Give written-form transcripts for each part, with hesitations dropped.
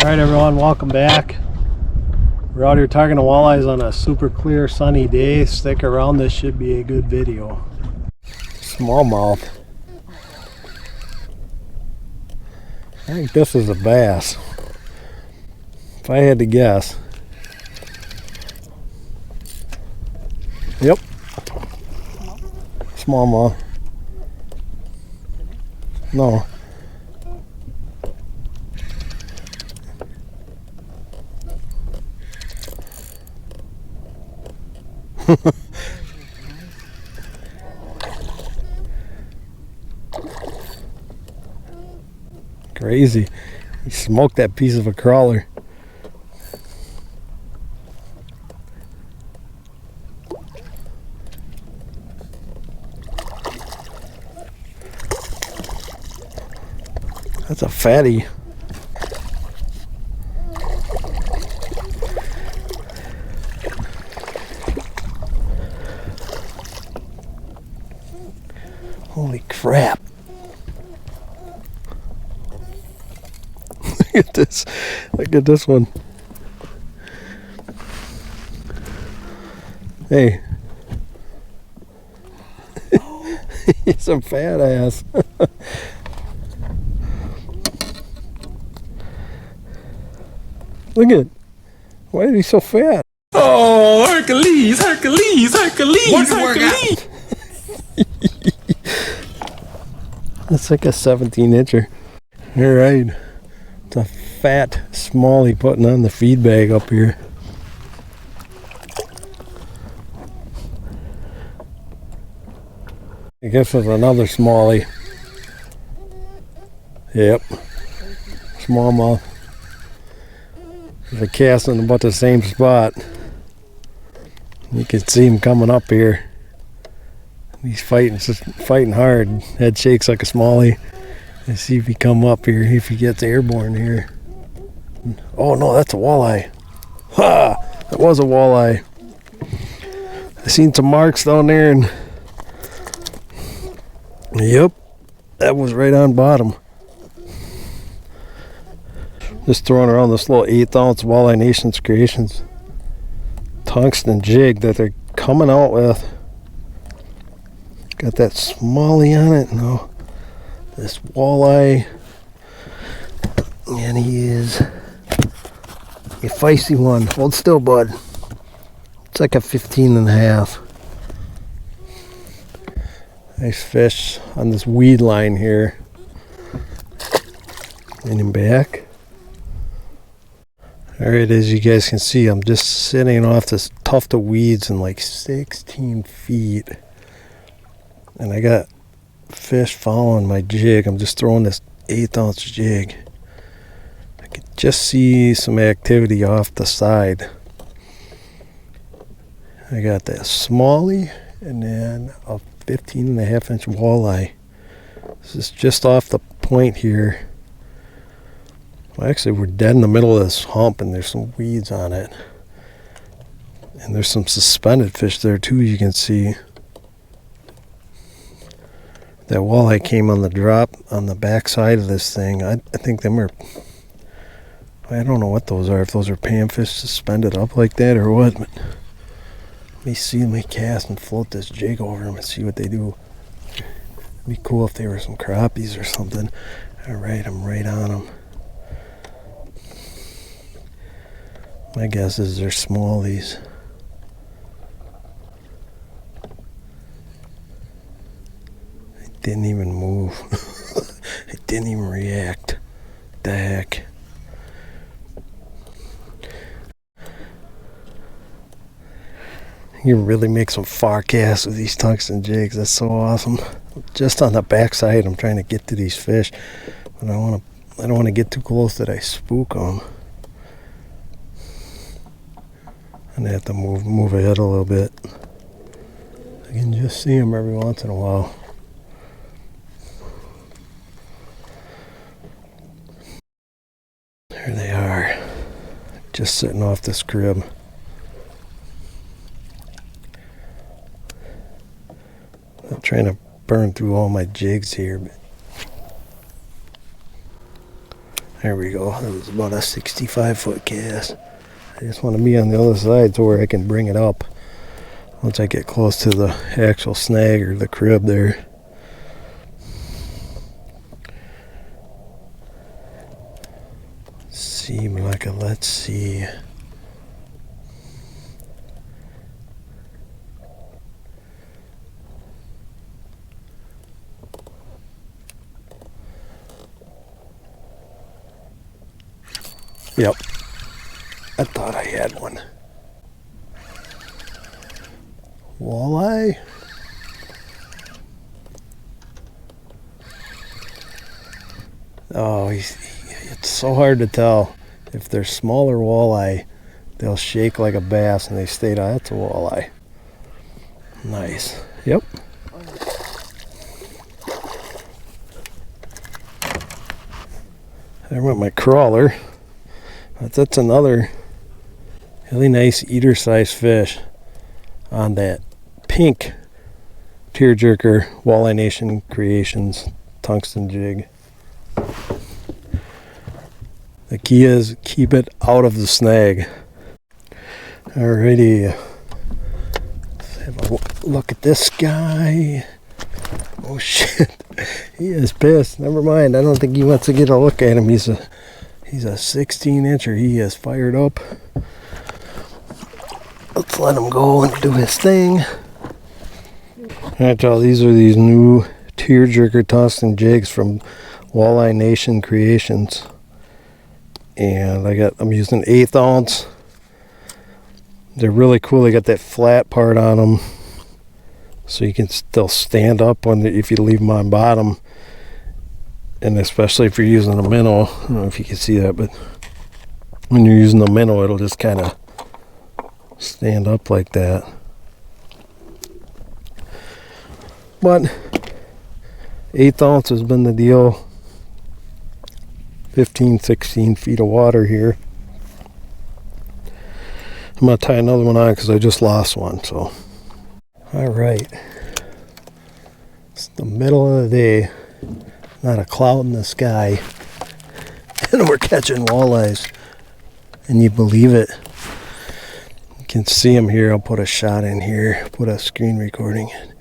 Alright everyone, welcome back. We're out here targeting walleyes on a super clear sunny day. Stick around, this should be a good video. Smallmouth. I think this is a bass, if I had to guess. Yep. Smallmouth. No. Crazy. He smoked that piece of a crawler. That's a fatty. Holy crap. Look at this. Look at this one. Hey. He's a fat ass. Look at, why is he so fat? Oh, Hercules, Hercules, Hercules, Hercules. That's like a 17-incher. Alright. It's a fat smallie putting on the feed bag up here. I guess there's another smallie. Yep. Smallmouth. They're casting about the same spot. You can see him coming up here. He's fighting, just fighting hard. Head shakes like a smallie. Let's see if he come up here, if he gets airborne here. Oh no, that's a walleye. Ha! That was a walleye. I seen some marks down there and yep, that was right on bottom. Just throwing around this little 1/8 ounce Walleye Nations Creations tungsten jig that they're coming out with. Got that smallie on it now. This walleye, and he is a feisty one. Hold still, bud. It's like a 15.5. Nice fish on this weed line here. And him back. Alright, as you guys can see, I'm just sitting off this tuft of weeds in like 16 feet. And I got fish following my jig. I'm just throwing this 1/8 ounce jig. I could just see some activity off the side. I got that smallie and then a 15.5-inch walleye. This is just off the point here. Well, actually, we're dead in the middle of this hump and there's some weeds on it. And there's some suspended fish there too, you can see. That walleye came on the drop on the back side of this thing. I think them are, I don't know what those are, if those are panfish suspended up like that or what. But let me see me cast and float this jig over them and see what they do. It'd be cool if they were some crappies or something. Alright, I'm right on them. My guess is they're smallies. It didn't even move. It didn't even react. What the heck? You really make some far casts with these tungsten jigs. That's so awesome. Just on the back side, I'm trying to get to these fish, but I don't want to get too close that I spook them. And I have to move ahead a little bit. I can just see them every once in a while. There they are, just sitting off this crib. I'm trying to burn through all my jigs here. But There we go. That was about a 65-foot cast. I just want to be on the other side to where I can bring it up once I get close to the actual snag or the crib there. See, Malika, let's see. Yep. I thought I had one. Walleye? Oh, it's so hard to tell. If they're smaller walleye, they'll shake like a bass and they stay down. That's a walleye. Nice. Yep. There went my crawler. That's another really nice eater-sized fish on that pink tearjerker Walleye Nation Creations tungsten jig. The key is keep it out of the snag. Alrighty, let's have a look at this guy. Oh shit, he is pissed. Never mind, I don't think he wants to get a look at him. He's a 16-incher. He is fired up. Let's let him go and do his thing. Alright, y'all, these are these new tearjerker tungsten jigs from Walleye Nation Creations. And I'm using 1/8 ounce. They're really cool. They got that flat part on them, so you can still stand up if you leave them on bottom. And especially if you're using a minnow, I don't know if you can see that, but when you're using the minnow, it'll just kind of stand up like that. But 1/8 ounce has been the deal. 15, 16 feet of water here. I'm going to tie another one on because I just lost one. So, alright. It's the middle of the day. Not a cloud in the sky. And we're catching walleyes. And you believe it. You can see them here. I'll put a shot in here. Put a screen recording in.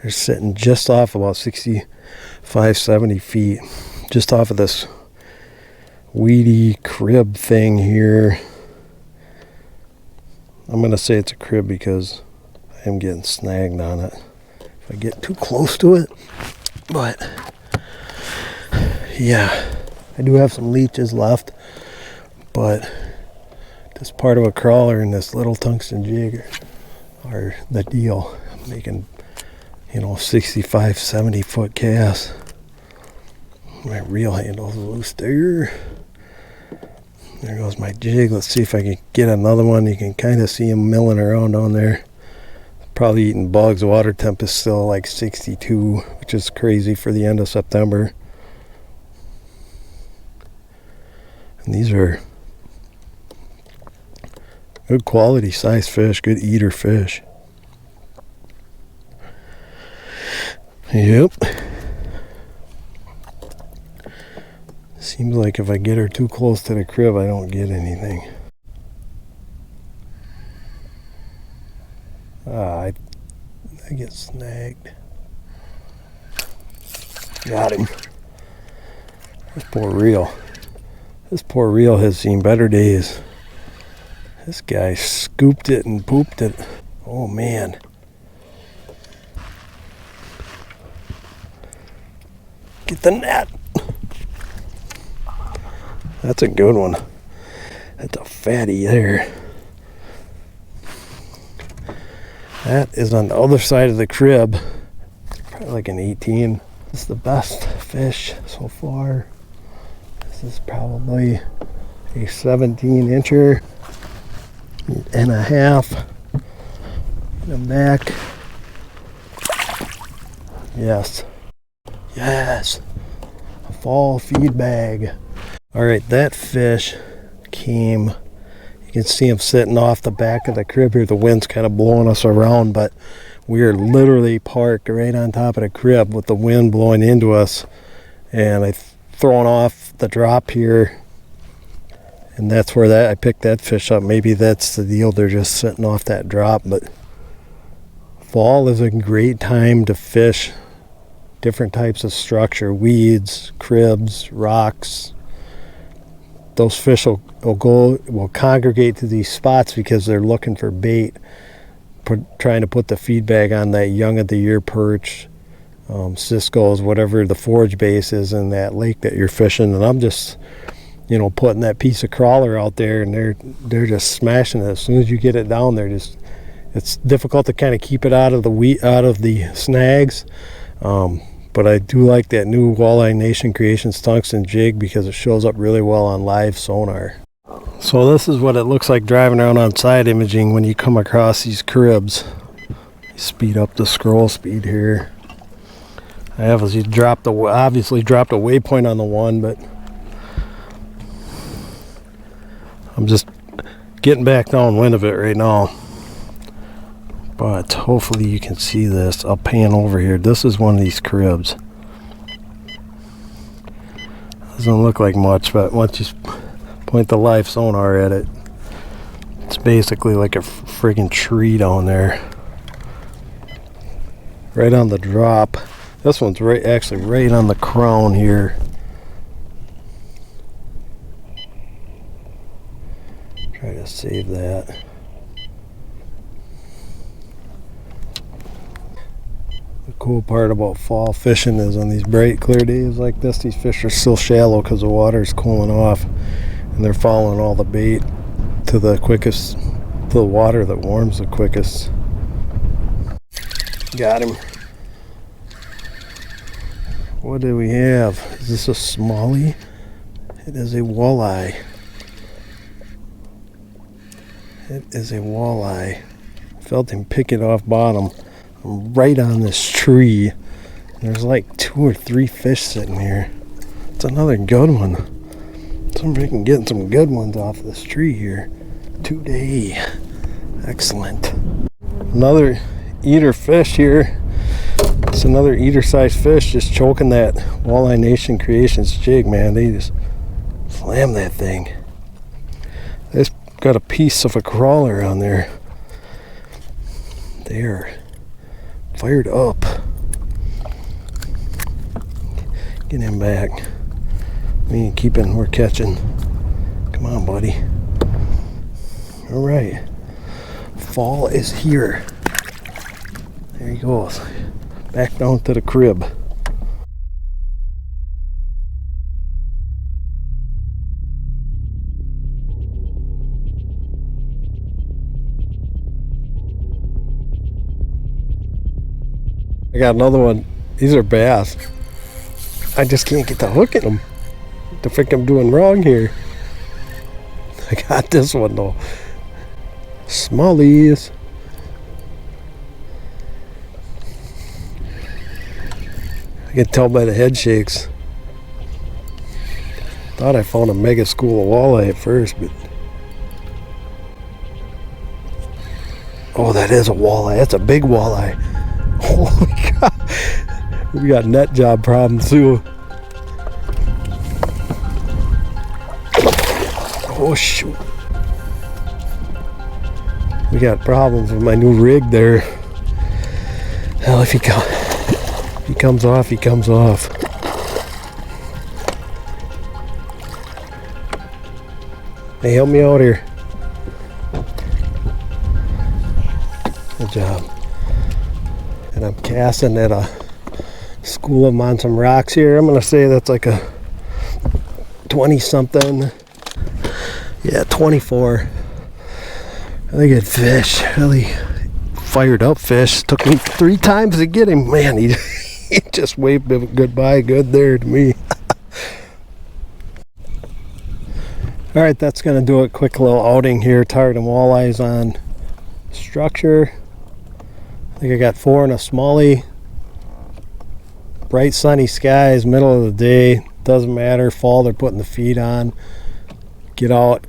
They're sitting just off about 65, 70 feet. Just off of this weedy crib thing here. I'm going to say it's a crib because I am getting snagged on it if I get too close to it. But yeah, I do have some leeches left, but this part of a crawler and this little tungsten jig are the deal. I'm making 65, 70 foot casts. My reel handle's loose there. There goes my jig. Let's see if I can get another one. You can kind of see him milling around down there. Probably eating bugs. Water temp is still like 62, which is crazy for the end of September. And these are good quality size fish, good eater fish. Yep. Seems like if I get her too close to the crib, I don't get anything. I get snagged. Got him. This poor reel. This poor reel has seen better days. This guy scooped it and pooped it. Oh man. Get the net. That's a good one. That's a fatty there. That is on the other side of the crib. Probably like an 18. This is the best fish so far. This is probably a 17-incher and a half. In the back. Yes. Yes. A fall feed bag. Alright, that fish came, you can see him sitting off the back of the crib here. The wind's kind of blowing us around, but we are literally parked right on top of the crib with the wind blowing into us. And I throwing off the drop here, and that's where I picked that fish up. Maybe that's the deal, they're just sitting off that drop. But fall is a great time to fish different types of structure, weeds, cribs, rocks. Those fish will congregate to these spots because they're looking for bait, trying to put the feed bag on that young of the year perch, Cisco's, whatever the forage base is in that lake that you're fishing. And I'm just, putting that piece of crawler out there, and they're just smashing it. As soon as you get it down there, it's difficult to kind of keep it out of the snags. But I do like that new Walleye Nation Creations tungsten jig because it shows up really well on live sonar. So this is what it looks like driving around on side imaging when you come across these cribs. Speed up the scroll speed here. I obviously dropped a waypoint on the one, but I'm just getting back downwind of it right now. But hopefully you can see this. I'll pan over here. This is one of these cribs. Doesn't look like much, but once you point the live sonar at it, it's basically like a friggin' tree down there. Right on the drop. This one's actually right on the crown here. Try to save that. The cool part about fall fishing is on these bright clear days like this, these fish are still shallow because the water's cooling off, and they're following all the bait to the water that warms the quickest. Got him. What do we have? Is this a smallie? It is a walleye. It is a walleye. Felt him pick it off bottom. Right on this tree. There's like 2 or 3 fish sitting here. It's another good one. Somebody can get some good ones off this tree here today. Excellent. Another eater fish here. It's another eater sized fish just choking that Walleye Nation Creations jig, man. They just slam that thing. They just got a piece of a crawler on there. There. Fired up. Get him back. We're catching. Come on, buddy. All right. Fall is here. There he goes. Back down to the crib. I got another one. These are bass. I just can't get the hook in them. What the frick I'm doing wrong here? I got this one though. Smallies. I can tell by the head shakes. Thought I found a mega school of walleye at first, but oh, that is a walleye. That's a big walleye. Holy God. We got net job problems too. Oh shoot. We got problems with my new rig there. Hell, if he comes off, he comes off. Hey, help me out here. Good job. And I'm casting at a school of them on some rocks here. I'm gonna say that's like a 20 something. Yeah, 24. Really good fish. Really fired up fish. Took me 3 times to get him. Man, he just waved goodbye good there to me. Alright, that's going to do it. Quick little outing here. Targeting walleyes on structure. I think I got 4 and a smallie. Bright sunny skies, middle of the day. Doesn't matter. Fall, they're putting the feed on. Get out.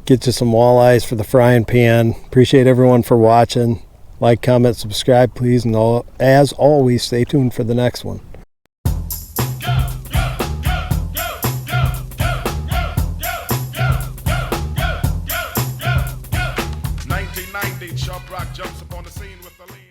Get you some walleyes for the frying pan. Appreciate everyone for watching. Like, comment, subscribe, please. And as always, stay tuned for the next one. Go, go, go, go. 1990, Chubb Rock jumps upon the scene with the lean.